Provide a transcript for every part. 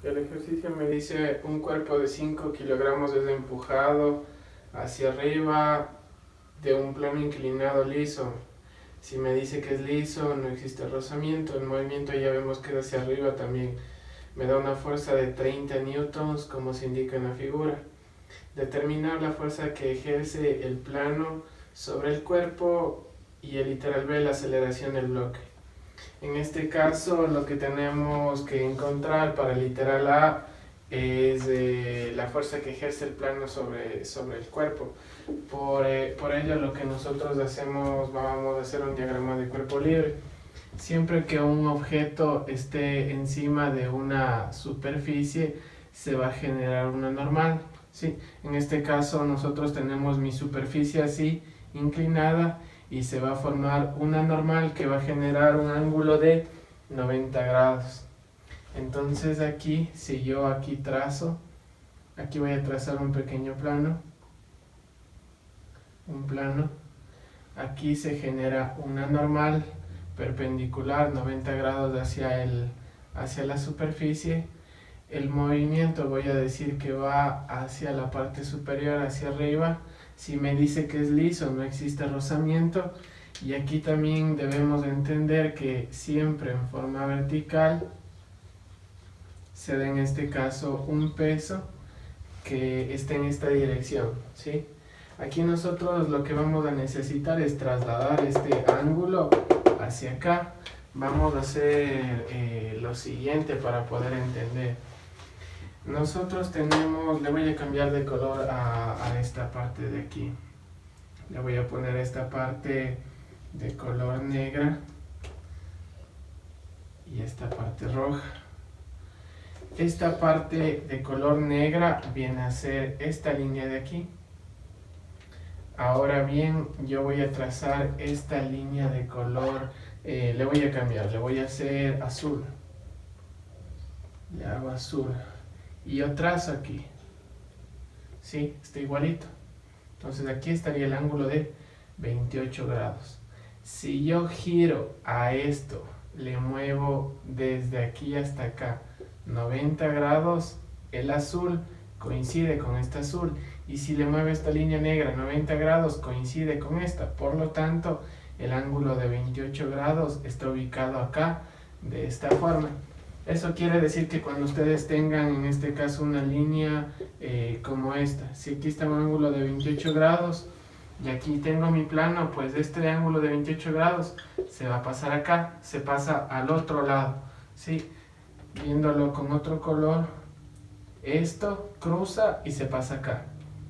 El ejercicio me dice un cuerpo de 5 kilogramos es empujado hacia arriba de un plano inclinado liso. Si me dice que es liso, no existe rozamiento. El movimiento ya vemos que es hacia arriba también. Me da una fuerza de 30 newtons como se indica en la figura. Determinar la fuerza que ejerce el plano sobre el cuerpo y el literal B, la aceleración del bloque. En este caso lo que tenemos que encontrar para el literal A es la fuerza que ejerce el plano sobre el cuerpo. Por ello lo que nosotros hacemos, vamos a hacer un diagrama de cuerpo libre. Siempre que un objeto esté encima de una superficie se va a generar una normal. Sí, en este caso nosotros tenemos mi superficie así inclinada y se va a formar una normal que va a generar un ángulo de 90 grados. Entonces aquí, si yo aquí trazo, aquí voy a trazar un pequeño plano, aquí se genera una normal perpendicular 90 grados hacia la superficie. El movimiento voy a decir que va hacia la parte superior, hacia arriba. Si me dice que es liso, no existe rozamiento. Y aquí también debemos entender que siempre en forma vertical se da en este caso un peso que esté en esta dirección, ¿sí? Aquí nosotros lo que vamos a necesitar es trasladar este ángulo hacia acá. Vamos a hacer lo siguiente para poder entender. Nosotros tenemos, le voy a cambiar de color a esta parte de aquí. Le voy a poner esta parte de color negra y esta parte roja. Esta parte de color negra viene a ser esta línea de aquí. Ahora bien, yo voy a trazar esta línea de color, le voy a cambiar, le voy a hacer azul. Le hago azul. Y yo trazo aquí. Sí, está igualito. Entonces aquí estaría el ángulo de 28 grados. Si yo giro a esto, le muevo desde aquí hasta acá 90 grados, el azul coincide con este azul. Y si le muevo esta línea negra 90 grados, coincide con esta. Por lo tanto, el ángulo de 28 grados está ubicado acá de esta forma. Eso quiere decir que cuando ustedes tengan en este caso una línea como esta, si aquí está un ángulo de 28 grados y aquí tengo mi plano, pues este ángulo de 28 grados se va a pasar acá, se pasa al otro lado, ¿sí? Viéndolo con otro color, esto cruza y se pasa acá,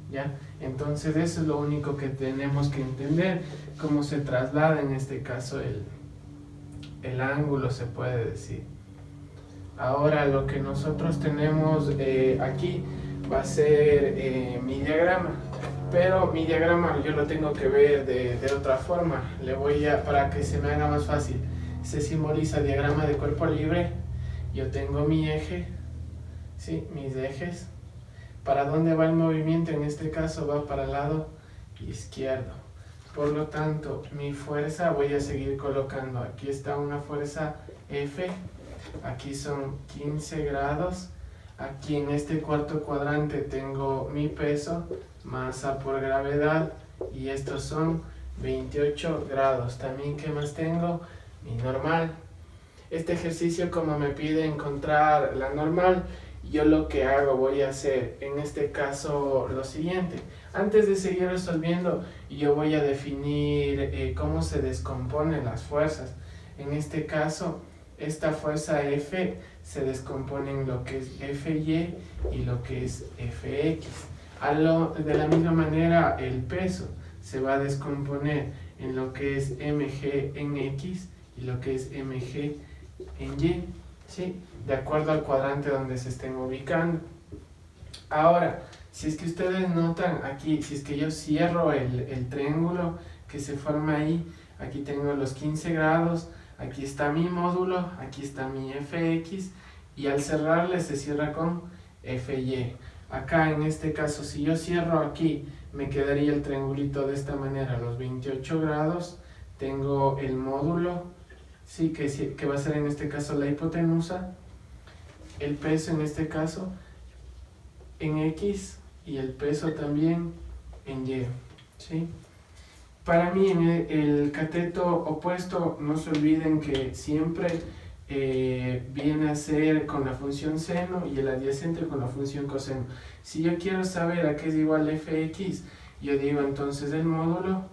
¿ya? Entonces eso es lo único que tenemos que entender, cómo se traslada en este caso el ángulo, se puede decir. Ahora lo que nosotros tenemos aquí va a ser mi diagrama, pero mi diagrama yo lo tengo que ver de otra forma. Le voy a, para que se me haga más fácil, se simboliza diagrama de cuerpo libre. Yo tengo mi eje, ¿sí? Mis ejes. ¿Para dónde va el movimiento? En este caso va para el lado izquierdo. Por lo tanto, mi fuerza voy a seguir colocando. Aquí está una fuerza F. Aquí son 15 grados. Aquí en este cuarto cuadrante tengo mi peso, masa por gravedad, y estos son 28 grados. También, ¿qué más tengo? Mi normal. Este ejercicio, como me pide encontrar la normal, yo lo que hago, voy a hacer en este caso lo siguiente. Antes de seguir resolviendo, yo voy a definir cómo se descomponen las fuerzas. En este caso, esta fuerza F se descompone en lo que es Fy y lo que es Fx. De la misma manera, el peso se va a descomponer en lo que es mg en x y lo que es mg en y, ¿sí? De acuerdo al cuadrante donde se estén ubicando. Ahora, si es que ustedes notan aquí, si es que yo cierro el triángulo que se forma ahí, aquí tengo los 15 grados, aquí está mi módulo, aquí está mi Fx, y al cerrarle se cierra con Fy. Acá en este caso, si yo cierro aquí, me quedaría el triangulito de esta manera, los 28 grados, tengo el módulo, sí, que va a ser en este caso la hipotenusa, el peso en este caso en X y el peso también en Y, ¿sí? Para mí en el cateto opuesto, no se olviden que siempre viene a ser con la función seno y el adyacente con la función coseno. Si yo quiero saber a qué es igual fx, yo digo entonces el módulo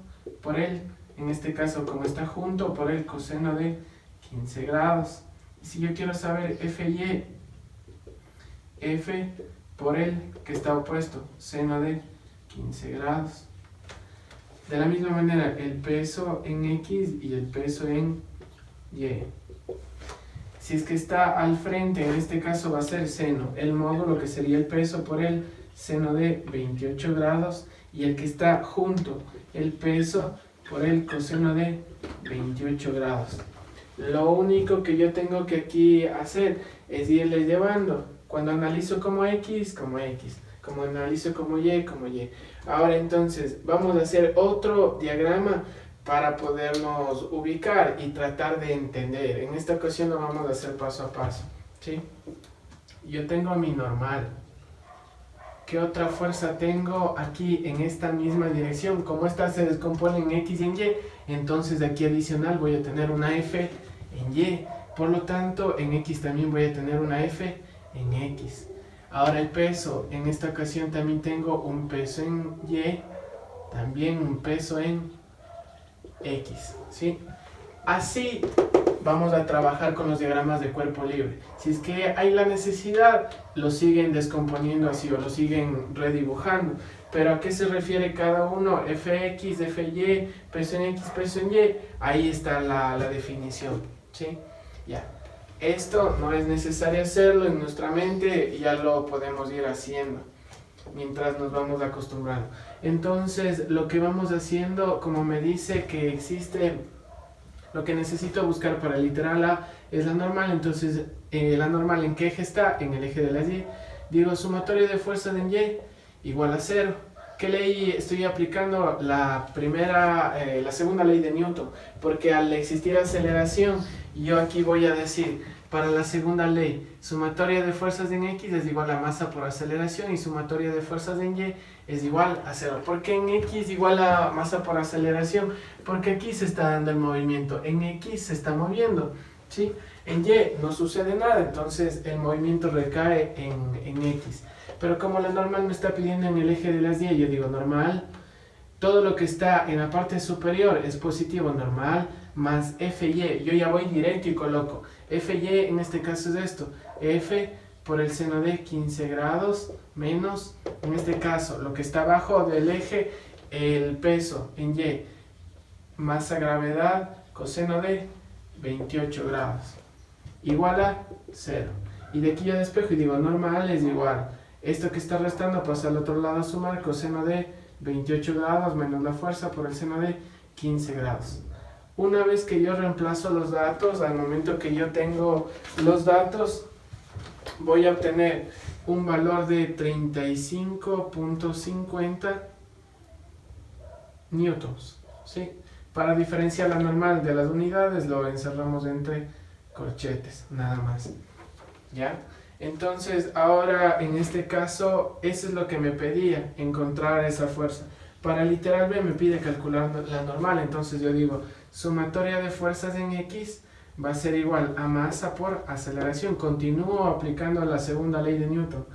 por el, en este caso como está junto, por el coseno de 15 grados. Si yo quiero saber fy, f por el que está opuesto, seno de 15 grados. De la misma manera, el peso en X y el peso en Y. Si es que está al frente, en este caso va a ser seno, el módulo que sería el peso por el seno de 28 grados, y el que está junto, el peso por el coseno de 28 grados. Lo único que yo tengo que aquí hacer es irle llevando. Cuando analizo como X, como X. Como analizo como Y, como Y. Ahora entonces vamos a hacer otro diagrama para podernos ubicar y tratar de entender. En esta ocasión lo vamos a hacer paso a paso, ¿sí? Yo tengo mi normal. ¿Qué otra fuerza tengo aquí en esta misma dirección? Como esta se descompone en X y en Y, entonces de aquí adicional voy a tener una F en Y. Por lo tanto, en X también voy a tener una F en X. Ahora el peso, en esta ocasión también tengo un peso en Y, también un peso en X, ¿sí? Así vamos a trabajar con los diagramas de cuerpo libre. Si es que hay la necesidad, lo siguen descomponiendo así o lo siguen redibujando. Pero ¿a qué se refiere cada uno? Fx, Fy, peso en X, peso en Y. Ahí está la definición, ¿sí? Ya. Esto no es necesario hacerlo en nuestra mente, ya lo podemos ir haciendo mientras nos vamos acostumbrando. Entonces, lo que vamos haciendo, como me dice que existe, lo que necesito buscar para el literal A es la normal. Entonces, la normal, ¿en qué eje está? En el eje de las Y. Digo, sumatoria de fuerzas en Y igual a 0. ¿Qué ley estoy aplicando? La segunda ley de Newton, porque al existir aceleración, yo aquí voy a decir, para la segunda ley, sumatoria de fuerzas en X es igual a masa por aceleración y sumatoria de fuerzas en Y es igual a 0. ¿Por qué en X igual a masa por aceleración? Porque aquí se está dando el movimiento, en X se está moviendo, ¿sí? En Y no sucede nada, entonces el movimiento recae en X. Pero como la normal me está pidiendo en el eje de las Y, yo digo normal, todo lo que está en la parte superior es positivo, normal, más Fy. Yo ya voy directo y coloco Fy, en este caso es esto, F por el seno de 15 grados menos, en este caso, lo que está abajo del eje, el peso en Y, masa gravedad, coseno de 28 grados, igual a 0. Y de aquí yo despejo y digo normal es igual, esto que está restando pasa al otro lado a sumar, coseno de 28 grados menos la fuerza por el seno de 15 grados. Una vez que yo reemplazo los datos, al momento que yo tengo los datos, voy a obtener un valor de 35.50 newtons, ¿sí? Para diferenciar la normal de las unidades, lo encerramos entre corchetes, nada más, ¿ya? Entonces, ahora en este caso, eso es lo que me pedía, encontrar esa fuerza. Para literal B me pide calcular la normal, entonces yo digo, sumatoria de fuerzas en X va a ser igual a masa por aceleración. Continúo aplicando la segunda ley de Newton.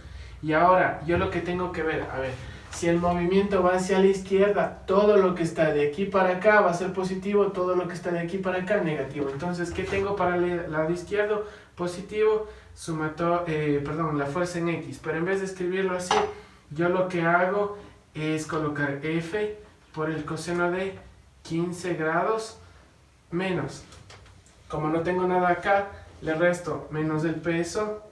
Y ahora, yo lo que tengo que ver, a ver, si el movimiento va hacia la izquierda, todo lo que está de aquí para acá va a ser positivo, todo lo que está de aquí para acá negativo. Entonces, ¿qué tengo para el lado izquierdo? Positivo, la fuerza en X. Pero en vez de escribirlo así, yo lo que hago es colocar F por el coseno de 15 grados menos, como no tengo nada acá, le resto menos el peso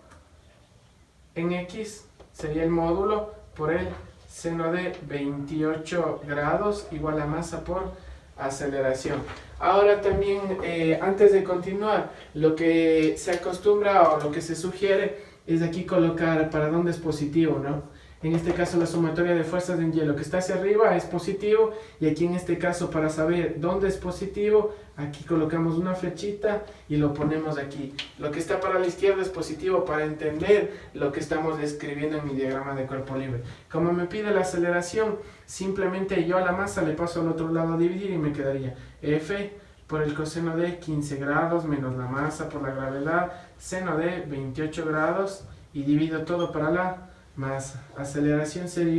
en X, sería el módulo por el seno de 28 grados igual a masa por aceleración. Ahora también, antes de continuar, lo que se acostumbra o lo que se sugiere es aquí colocar para dónde es positivo, ¿no? En este caso la sumatoria de fuerzas en Y, lo que está hacia arriba es positivo, y aquí en este caso para saber dónde es positivo, aquí colocamos una flechita y lo ponemos aquí. Lo que está para la izquierda es positivo para entender lo que estamos escribiendo en mi diagrama de cuerpo libre. Como me pide la aceleración, simplemente yo a la masa le paso al otro lado a dividir y me quedaría F por el coseno de 15 grados menos la masa por la gravedad, seno de 28 grados y divido todo para la masa. Aceleración sería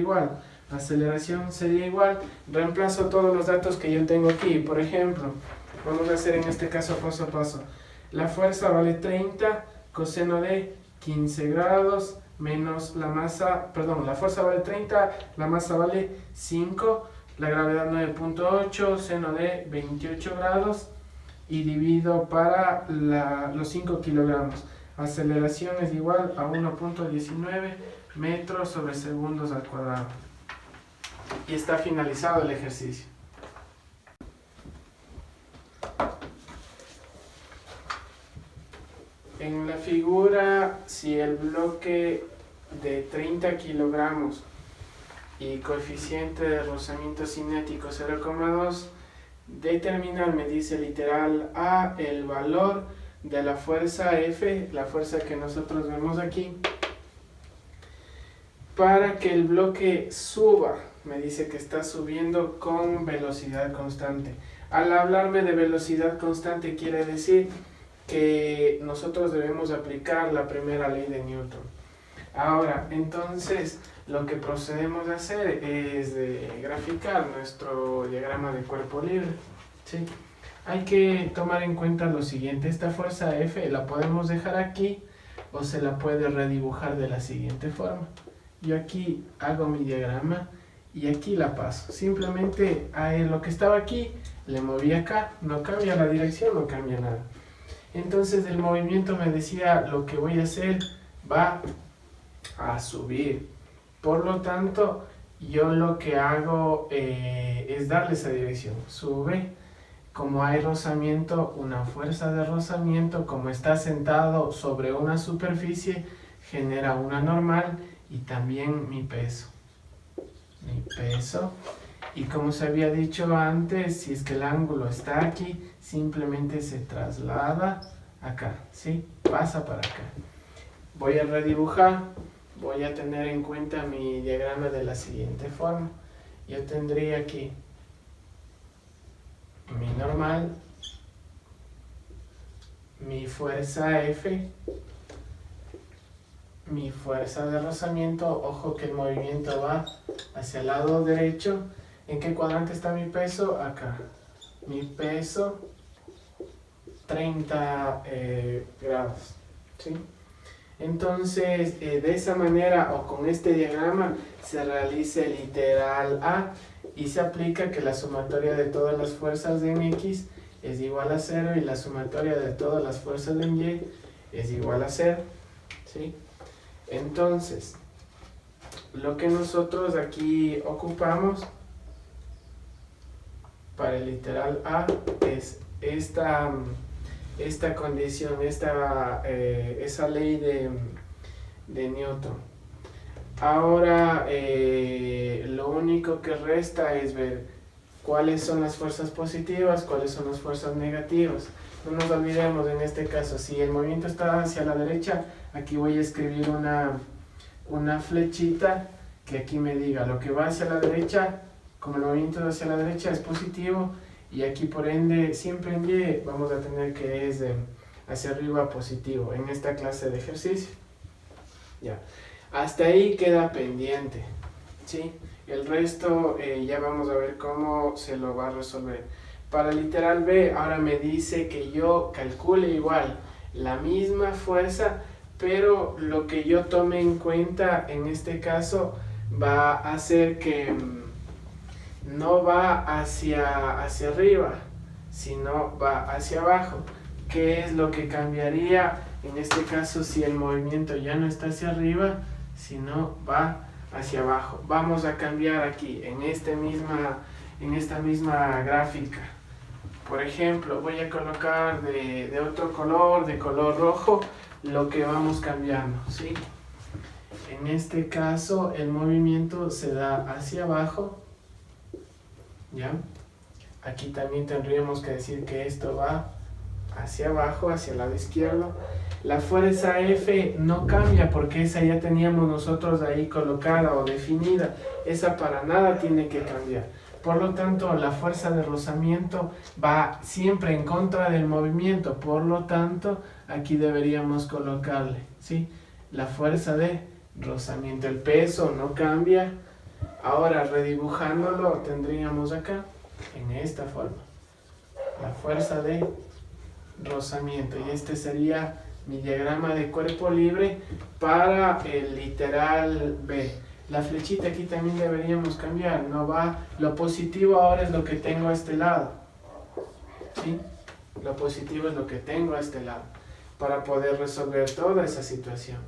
igual, reemplazo todos los datos que yo tengo aquí. Por ejemplo, vamos a hacer en este caso paso a paso. La fuerza vale 30 coseno de 15 grados menos la masa, perdón, la fuerza vale 30, la masa vale 5, la gravedad 9.8, seno de 28 grados y divido para los 5 kilogramos. Aceleración es igual a 1.19 metros sobre segundos al cuadrado. Y está finalizado el ejercicio. En la figura, si el bloque de 30 kilogramos y coeficiente de rozamiento cinético 0,2, determinar, me dice literal A, el valor de la fuerza F, la fuerza que nosotros vemos aquí, para que el bloque suba. Me dice que está subiendo con velocidad constante. Al hablarme de velocidad constante quiere decir que nosotros debemos aplicar la primera ley de Newton. Ahora, entonces, lo que procedemos a hacer es de graficar nuestro diagrama de cuerpo libre, ¿sí? Hay que tomar en cuenta lo siguiente: esta fuerza F la podemos dejar aquí o se la puede redibujar de la siguiente forma. Yo aquí hago mi diagrama y aquí la paso. Simplemente a lo que estaba aquí le moví acá, no cambia la dirección, no cambia nada. Entonces el movimiento me decía, lo que voy a hacer va a subir. Por lo tanto, yo lo que hago es darle esa dirección. Sube. Como hay rozamiento, una fuerza de rozamiento, como está sentado sobre una superficie, genera una normal y también mi peso. Y como se había dicho antes, si es que el ángulo está aquí, simplemente se traslada acá, ¿sí? Pasa para acá. Voy a redibujar, voy a tener en cuenta mi diagrama de la siguiente forma. Yo tendría aquí mi normal, mi fuerza F, mi fuerza de rozamiento. Ojo que el movimiento va hacia el lado derecho. ¿En qué cuadrante está mi peso? Acá. Mi peso, 30 grados, ¿sí? Entonces, de esa manera o con este diagrama se realiza el literal A y se aplica que la sumatoria de todas las fuerzas en X es igual a 0 y la sumatoria de todas las fuerzas en Y es igual a 0, ¿sí? Entonces, lo que nosotros aquí ocupamos para el literal A es esta condición, esa ley de Newton. Ahora lo único que resta es ver cuáles son las fuerzas positivas, cuáles son las fuerzas negativas. No nos olvidemos en este caso, si el movimiento está hacia la derecha, aquí voy a escribir una flechita que aquí me diga lo que va hacia la derecha. Como el movimiento hacia la derecha es positivo, y aquí por ende siempre en Y vamos a tener que es hacia arriba positivo en esta clase de ejercicio. Ya, hasta ahí queda pendiente, ¿sí? El resto ya vamos a ver cómo se lo va a resolver. Para el literal B ahora me dice que yo calcule igual la misma fuerza, pero lo que yo tome en cuenta en este caso va a hacer que no va hacia arriba, sino va hacia abajo. ¿Qué es lo que cambiaría en este caso si el movimiento ya no está hacia arriba, sino va hacia abajo? Vamos a cambiar aquí, en esta misma gráfica. Por ejemplo, voy a colocar de otro color, de color rojo, lo que vamos cambiando, ¿sí? En este caso el movimiento se da hacia abajo, ¿ya? Aquí también tendríamos que decir que esto va hacia abajo, hacia el lado izquierdo. La fuerza F no cambia porque esa ya teníamos nosotros ahí colocada o definida. Esa para nada tiene que cambiar. Por lo tanto, la fuerza de rozamiento va siempre en contra del movimiento. Por lo tanto, aquí deberíamos colocarle, ¿sí? La fuerza de rozamiento. El peso no cambia. Ahora, redibujándolo, tendríamos acá, en esta forma, la fuerza de rozamiento. Y este sería mi diagrama de cuerpo libre para el literal B. La flechita aquí también deberíamos cambiar, no va, lo positivo ahora es lo que tengo a este lado, ¿sí? Lo positivo es lo que tengo a este lado, para poder resolver toda esa situación.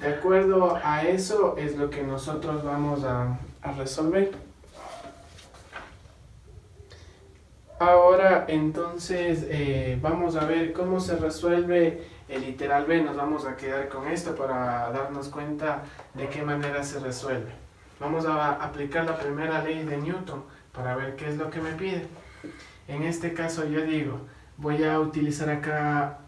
De acuerdo a eso es lo que nosotros vamos a resolver. Ahora entonces vamos a ver cómo se resuelve el literal B. Nos vamos a quedar con esto para darnos cuenta de qué manera se resuelve. Vamos a aplicar la primera ley de Newton para ver qué es lo que me pide. En este caso yo digo, voy a utilizar acá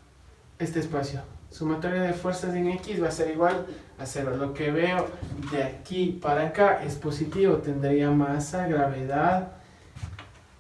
este espacio. Sumatoria de fuerzas en X va a ser igual a 0. Lo que veo de aquí para acá es positivo. Tendría masa, gravedad.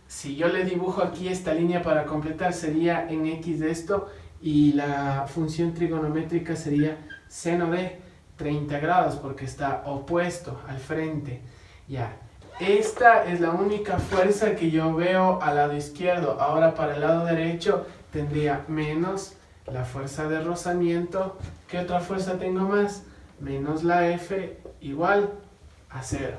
Si yo le dibujo aquí esta línea para completar, sería en X de esto, y la función trigonométrica sería seno de 30 grados, porque está opuesto al frente. Ya, esta es la única fuerza que yo veo al lado izquierdo. Ahora para el lado derecho tendría menos la fuerza de rozamiento. ¿Qué otra fuerza tengo más? Menos la F igual a 0.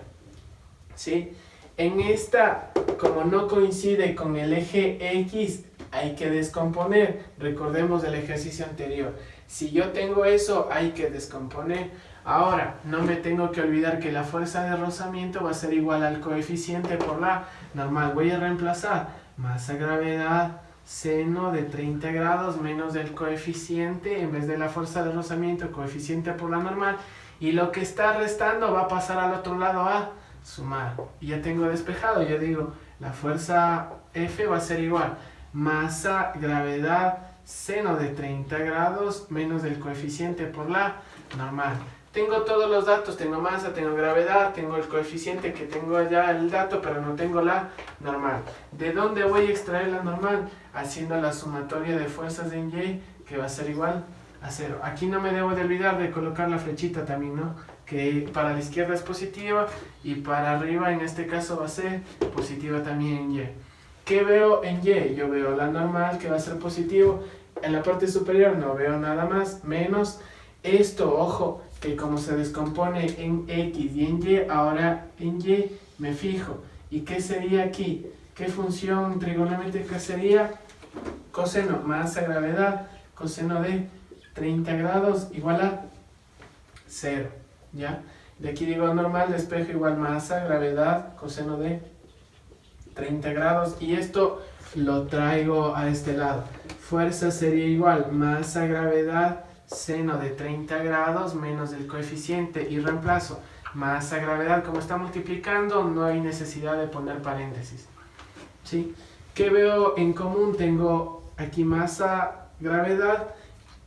¿Sí? En esta, como no coincide con el eje X, hay que descomponer. Recordemos el ejercicio anterior. Si yo tengo eso, hay que descomponer. Ahora, no me tengo que olvidar que la fuerza de rozamiento va a ser igual al coeficiente por la normal. Voy a reemplazar masa, gravedad, seno de 30 grados menos el coeficiente, en vez de la fuerza de rozamiento, coeficiente por la normal. Y lo que está restando va a pasar al otro lado a sumar. Y ya tengo despejado, ya digo, la fuerza F va a ser igual masa, gravedad, seno de 30 grados menos el coeficiente por la normal. Tengo todos los datos, tengo masa, tengo gravedad, tengo el coeficiente, que tengo allá el dato, pero no tengo la normal. ¿De dónde voy a extraer la normal? Haciendo la sumatoria de fuerzas en Y, que va a ser igual a 0. Aquí no me debo de olvidar de colocar la flechita también, ¿no? Que para la izquierda es positiva y para arriba en este caso va a ser positiva también en Y. ¿Qué veo en Y? Yo veo la normal, que va a ser positivo. En la parte superior no veo nada más, menos esto, ojo, que como se descompone en X y en Y, ahora en Y me fijo. ¿Y qué sería aquí? ¿Qué función trigonométrica sería? Coseno, masa, gravedad, coseno de 30 grados igual a 0, ¿ya? De aquí digo normal, despejo igual masa, gravedad, coseno de 30 grados, y esto lo traigo a este lado. Fuerza sería igual masa, gravedad, seno de 30 grados menos el coeficiente, y reemplazo masa, gravedad. Como está multiplicando, no hay necesidad de poner paréntesis, ¿sí? ¿Qué veo en común? Tengo aquí masa, gravedad,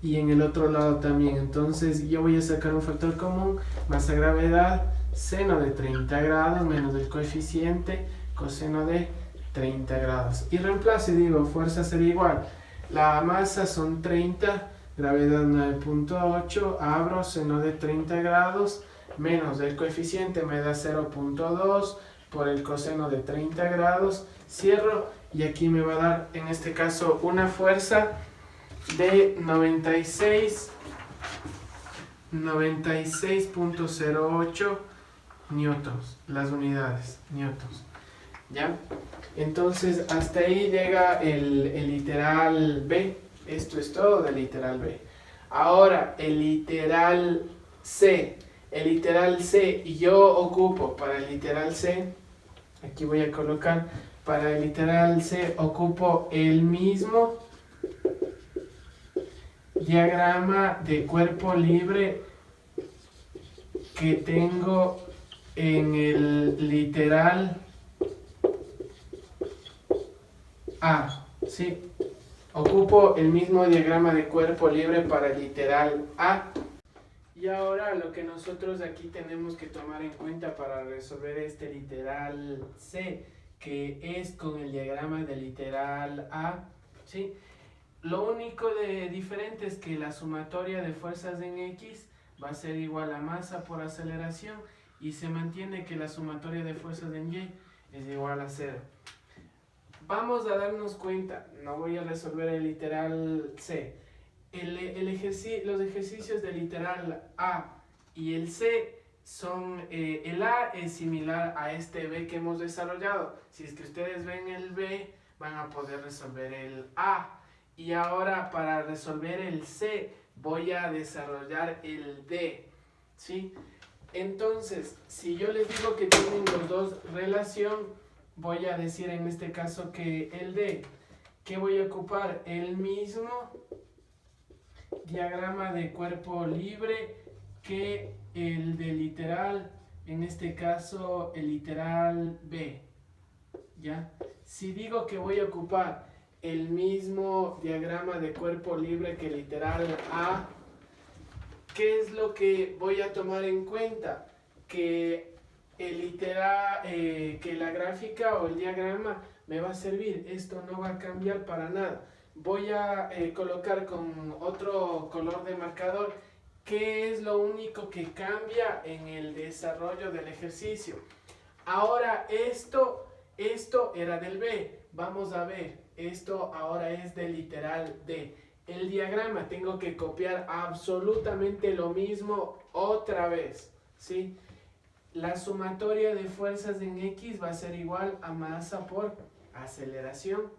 y en el otro lado también. Entonces yo voy a sacar un factor común, masa, gravedad, seno de 30 grados menos el coeficiente, coseno de 30 grados. Y reemplazo y digo, fuerza sería igual. La masa son 30, gravedad 9.8, abro, seno de 30 grados, menos el coeficiente me da 0.2 por el coseno de 30 grados, cierro, y aquí me va a dar, en este caso, una fuerza de 96.08 newtons, las unidades, newtons, ¿ya? Entonces, hasta ahí llega el literal B. Esto es todo del literal B. Ahora, el literal C. El literal C, y yo ocupo para el literal C, aquí voy a colocar, para el literal C ocupo el mismo diagrama de cuerpo libre que tengo en el literal A, ¿sí? Ocupo el mismo diagrama de cuerpo libre para el literal A. Y ahora lo que nosotros aquí tenemos que tomar en cuenta para resolver este literal C, que es con el diagrama del literal A, ¿sí? Lo único de diferente es que la sumatoria de fuerzas en X va a ser igual a masa por aceleración y se mantiene que la sumatoria de fuerzas en Y es igual a 0. Vamos a darnos cuenta, no voy a resolver el literal C. Los ejercicios del literal A y el C son, el A es similar a este B que hemos desarrollado. Si es que ustedes ven el B, van a poder resolver el A. Y ahora para resolver el C voy a desarrollar el D, ¿sí? Entonces, si yo les digo que tienen los dos relación, voy a decir en este caso que el D, que voy a ocupar el mismo diagrama de cuerpo libre que el de literal, en este caso el literal B, ¿ya? Si digo que voy a ocupar el mismo diagrama de cuerpo libre que el literal A, ¿qué es lo que voy a tomar en cuenta? Que el literal, que la gráfica o el diagrama me va a servir, esto no va a cambiar para nada. Voy a colocar con otro color de marcador qué es lo único que cambia en el desarrollo del ejercicio. Ahora esto era del B, vamos a ver, esto ahora es del literal D. El diagrama tengo que copiar absolutamente lo mismo otra vez, ¿sí? La sumatoria de fuerzas en X va a ser igual a masa por aceleración.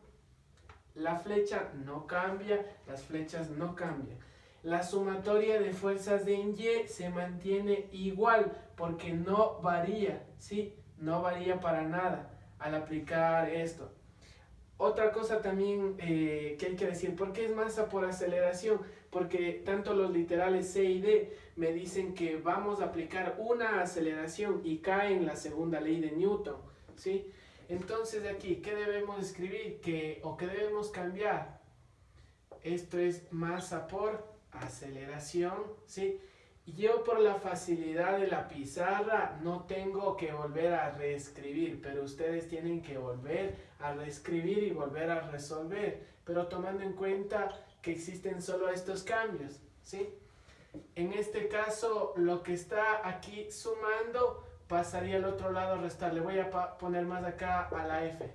La flecha no cambia, las flechas no cambian. La sumatoria de fuerzas en Y se mantiene igual porque no varía, ¿sí? No varía para nada al aplicar esto. Otra cosa también que hay que decir, ¿por qué es masa por aceleración? Porque tanto los literales C y D me dicen que vamos a aplicar una aceleración y cae en la segunda ley de Newton, ¿sí? Entonces aquí, ¿qué debemos escribir? ¿Qué debemos cambiar? Esto es masa por aceleración, ¿sí? Yo por la facilidad de la pizarra no tengo que volver a reescribir, pero ustedes tienen que volver a reescribir y volver a resolver, pero tomando en cuenta que existen solo estos cambios, ¿sí? En este caso, lo que está aquí sumando pasaría al otro lado a restar. Le voy a poner más acá a la F.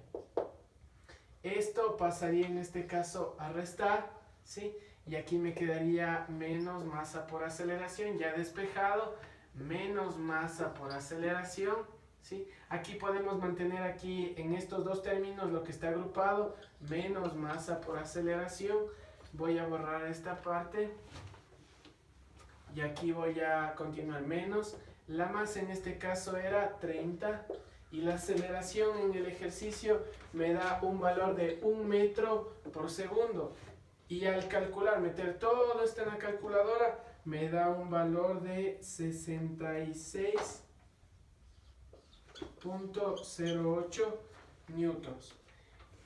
Esto pasaría en este caso a restar, ¿sí? Y aquí me quedaría menos masa por aceleración, ya despejado, menos masa por aceleración, ¿sí? Aquí podemos mantener aquí en estos dos términos lo que está agrupado, menos masa por aceleración. Voy a borrar esta parte y aquí voy a continuar menos. La masa en este caso era 30 y la aceleración en el ejercicio me da un valor de 1 metro por segundo. Y al calcular, meter todo esto en la calculadora, me da un valor de 66.08 newtons.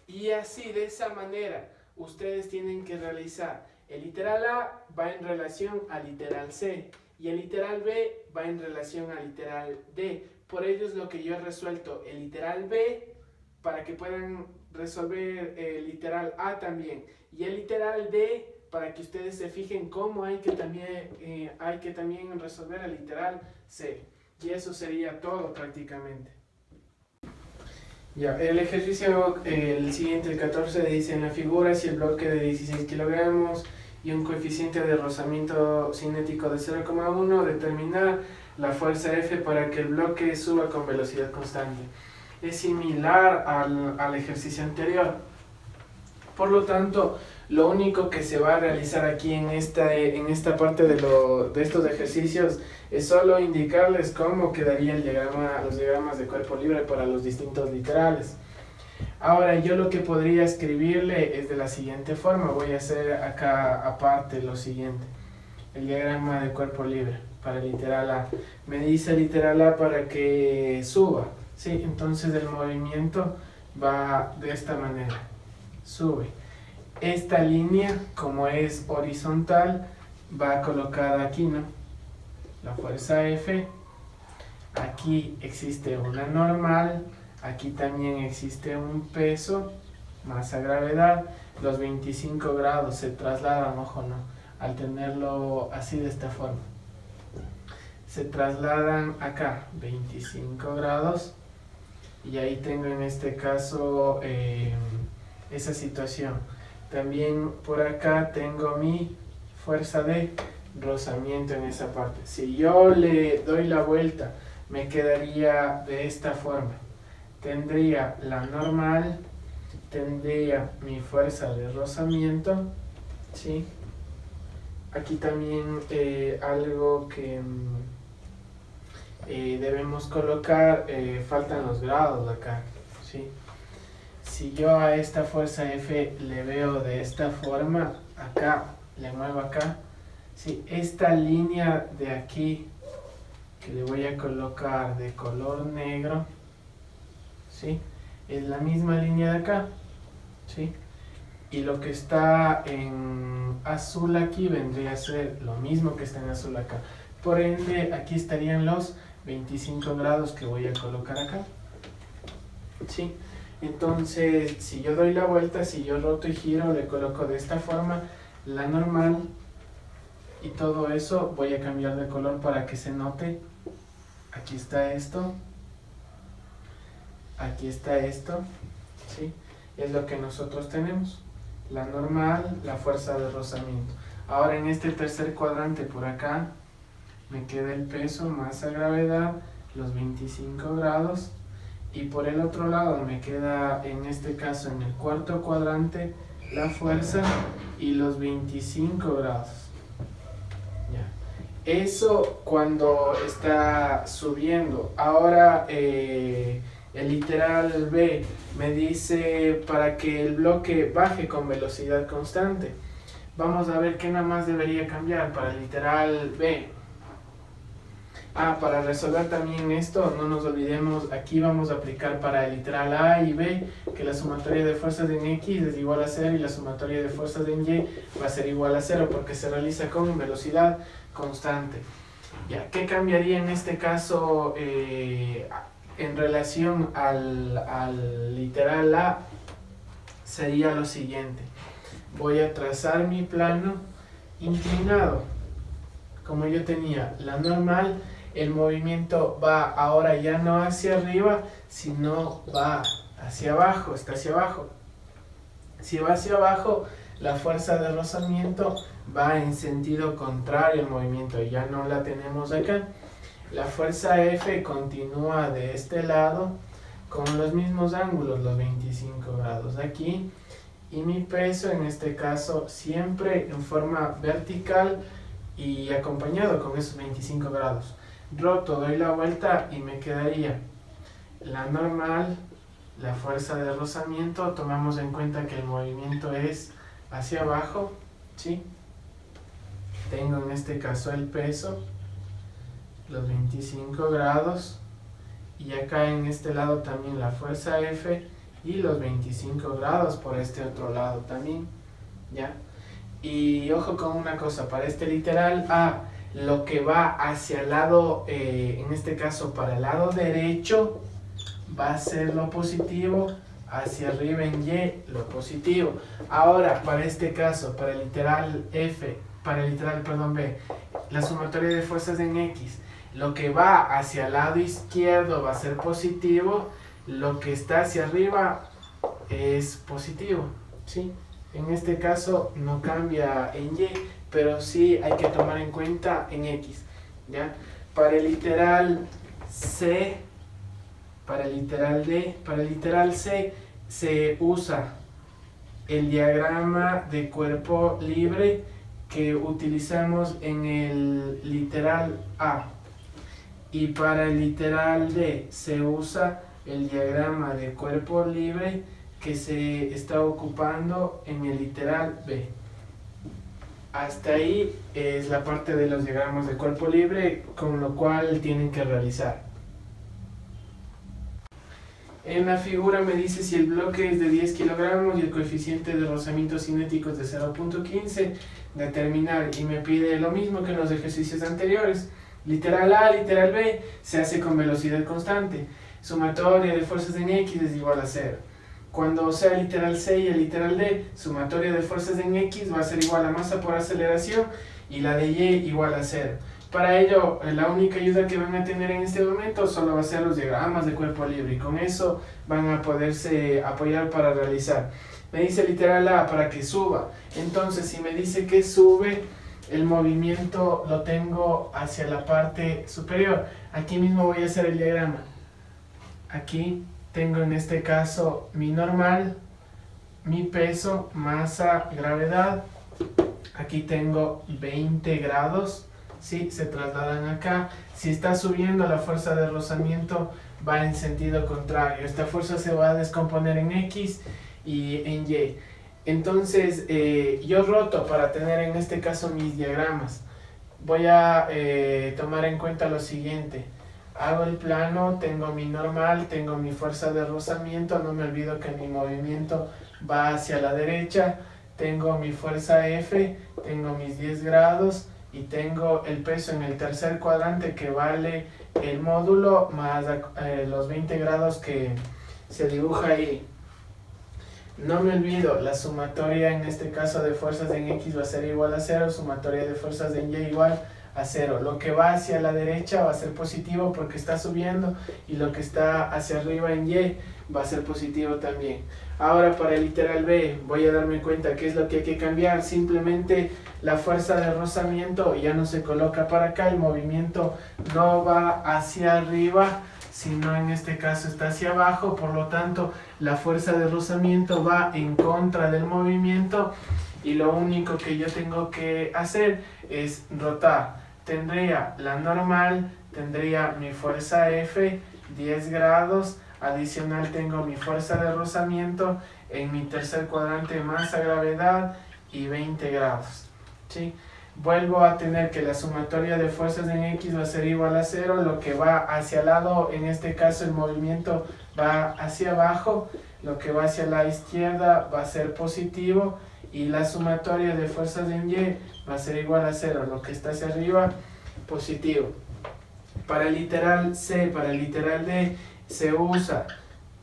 Y así, de esa manera, ustedes tienen que realizar. El literal A va en relación al literal C y el literal B va en relación al literal D. Por ello es lo que yo he resuelto el literal B para que puedan resolver el literal A también. Y el literal D para que ustedes se fijen cómo hay que también resolver el literal C. Y eso sería todo prácticamente. Ya, el ejercicio, el siguiente, el 14, dice en la figura si el bloque de 16 kilogramos y un coeficiente de rozamiento cinético de 0,1, determinar la fuerza F para que el bloque suba con velocidad constante. Es similar al ejercicio anterior. Por lo tanto, lo único que se va a realizar aquí en esta parte de estos ejercicios es solo indicarles cómo quedaría los diagramas de cuerpo libre para los distintos literales. Ahora, yo lo que podría escribirle es de la siguiente forma. Voy a hacer acá aparte lo siguiente. el diagrama de cuerpo libre para el literal A. Me dice literal A para que suba, ¿sí? Entonces el movimiento va de esta manera, sube. Esta línea, como es horizontal, va colocada aquí, ¿no? La fuerza F, aquí existe una normal, aquí también existe un peso, masa gravedad, los 25 grados se trasladan, ojo no, al tenerlo así de esta forma, se trasladan acá, 25 grados, y ahí tengo en este caso esa situación. También por acá tengo mi fuerza de rozamiento en esa parte. Si yo le doy la vuelta, me quedaría de esta forma. Tendría la normal, tendría mi fuerza de rozamiento, ¿sí? Aquí también algo que debemos colocar, faltan los grados acá, ¿sí? Si yo a esta fuerza F le veo de esta forma, acá, le muevo acá, ¿sí? Esta línea de aquí, que le voy a colocar de color negro, ¿sí? Es la misma línea de acá, ¿sí? Y lo que está en azul aquí vendría a ser lo mismo que está en azul acá. Por ende, aquí estarían los 25 grados que voy a colocar acá, ¿sí? Entonces, si yo doy la vuelta, si yo roto y giro, le coloco de esta forma la normal y todo eso voy a cambiar de color para que se note. Aquí está esto, aquí está esto, ¿sí? Es lo que nosotros tenemos, la normal, la fuerza de rozamiento. Ahora en este tercer cuadrante por acá me queda el peso, masa, gravedad, los 25 grados. Y por el otro lado me queda, en este caso, en el cuarto cuadrante, la fuerza y los 25 grados. Ya. Eso cuando está subiendo. Ahora el literal B me dice para que el bloque baje con velocidad constante. Vamos a ver qué nada más debería cambiar para el literal B. Para resolver también esto, no nos olvidemos, aquí vamos a aplicar para el literal A y B, que la sumatoria de fuerzas en X es igual a 0 y la sumatoria de fuerzas en Y va a ser igual a 0 porque se realiza con velocidad constante. Ya, ¿qué cambiaría en este caso en relación al literal A? Sería lo siguiente. Voy a trazar mi plano inclinado. Como yo tenía la normal, el movimiento va ahora ya no hacia arriba, sino va hacia abajo, está hacia abajo. Si va hacia abajo, la fuerza de rozamiento va en sentido contrario al movimiento, ya no la tenemos acá. La fuerza F continúa de este lado con los mismos ángulos, los 25 grados aquí. Y mi peso, en este caso, siempre en forma vertical y acompañado con esos 25 grados. Roto, doy la vuelta y me quedaría la normal, la fuerza de rozamiento. Tomamos en cuenta que el movimiento es hacia abajo, ¿sí? Tengo en este caso el peso, los 25 grados, y acá en este lado también la fuerza F y los 25 grados por este otro lado también, ¿ya? Y ojo con una cosa, para este literal A, lo que va hacia el lado, en este caso para el lado derecho, va a ser lo positivo, hacia arriba en Y, lo positivo. Ahora, para este caso, para el literal F, para el literal, perdón, B, la sumatoria de fuerzas en X, lo que va hacia el lado izquierdo va a ser positivo, lo que está hacia arriba es positivo, ¿sí? En este caso no cambia en Y, pero sí hay que tomar en cuenta en X, ¿ya? Para el literal C, para el literal D, para el literal C se usa el diagrama de cuerpo libre que utilizamos en el literal A. Y para el literal D se usa el diagrama de cuerpo libre que se está ocupando en el literal B. Hasta ahí es la parte de los diagramas de cuerpo libre, con lo cual tienen que realizar. En la figura me dice si el bloque es de 10 kilogramos y el coeficiente de rozamiento cinético es de 0.15, determinar, y me pide lo mismo que en los ejercicios anteriores. Literal A, literal B, se hace con velocidad constante. Sumatoria de fuerzas en X es igual a 0. Cuando sea literal C y el literal D, sumatoria de fuerzas en X va a ser igual a masa por aceleración y la de Y igual a 0. Para ello, la única ayuda que van a tener en este momento solo va a ser los diagramas de cuerpo libre, y con eso van a poderse apoyar para realizar. Me dice literal A para que suba. Entonces, si me dice que sube, el movimiento lo tengo hacia la parte superior. Aquí mismo voy a hacer el diagrama. Aquí tengo en este caso mi normal, mi peso, masa, gravedad. Aquí tengo 20 grados. ¿Sí? Se trasladan acá. Si está subiendo, la fuerza de rozamiento va en sentido contrario. Esta fuerza se va a descomponer en X y en Y. Entonces, yo roto para tener en este caso mis diagramas. Voy a tomar en cuenta lo siguiente. Hago el plano, tengo mi normal, tengo mi fuerza de rozamiento. No me olvido que mi movimiento va hacia la derecha. Tengo mi fuerza F, tengo mis 10 grados. Y tengo el peso en el tercer cuadrante, que vale el módulo más los 20 grados que se dibuja ahí. No me olvido, la sumatoria en este caso de fuerzas en X va a ser igual a 0, sumatoria de fuerzas en Y igual a 0. Lo que va hacia la derecha va a ser positivo porque está subiendo, y lo que está hacia arriba en Y va a ser positivo también. Ahora, para el literal B voy a darme cuenta qué es lo que hay que cambiar. Simplemente la fuerza de rozamiento ya no se coloca para acá, el movimiento no va hacia arriba, sino en este caso está hacia abajo. Por lo tanto, la fuerza de rozamiento va en contra del movimiento, y lo único que yo tengo que hacer es rotar. Tendría la normal, tendría mi fuerza F, 10 grados, adicional tengo mi fuerza de rozamiento en mi tercer cuadrante, masa, gravedad y 20 grados. ¿Sí? Vuelvo a tener que la sumatoria de fuerzas en X va a ser igual a 0, lo que va hacia el lado, en este caso el movimiento va hacia abajo, lo que va hacia la izquierda va a ser positivo, y la sumatoria de fuerzas en Y va a ser igual a 0, lo que está hacia arriba, positivo. Para el literal C, para el literal D, se usa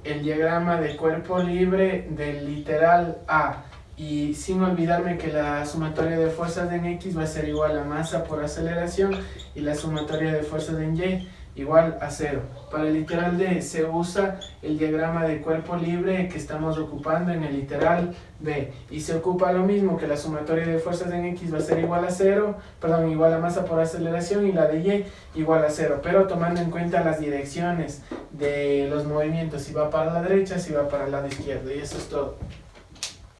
el diagrama de cuerpo libre del literal A, y sin olvidarme que la sumatoria de fuerzas en X va a ser igual a masa por aceleración, y la sumatoria de fuerzas en Y igual a 0. Para el literal D se usa el diagrama de cuerpo libre que estamos ocupando en el literal B, y se ocupa lo mismo, que la sumatoria de fuerzas en X va a ser igual a 0, perdón, igual a masa por aceleración, y la de Y igual a 0, pero tomando en cuenta las direcciones de los movimientos, si va para la derecha, si va para el lado izquierdo, y eso es todo.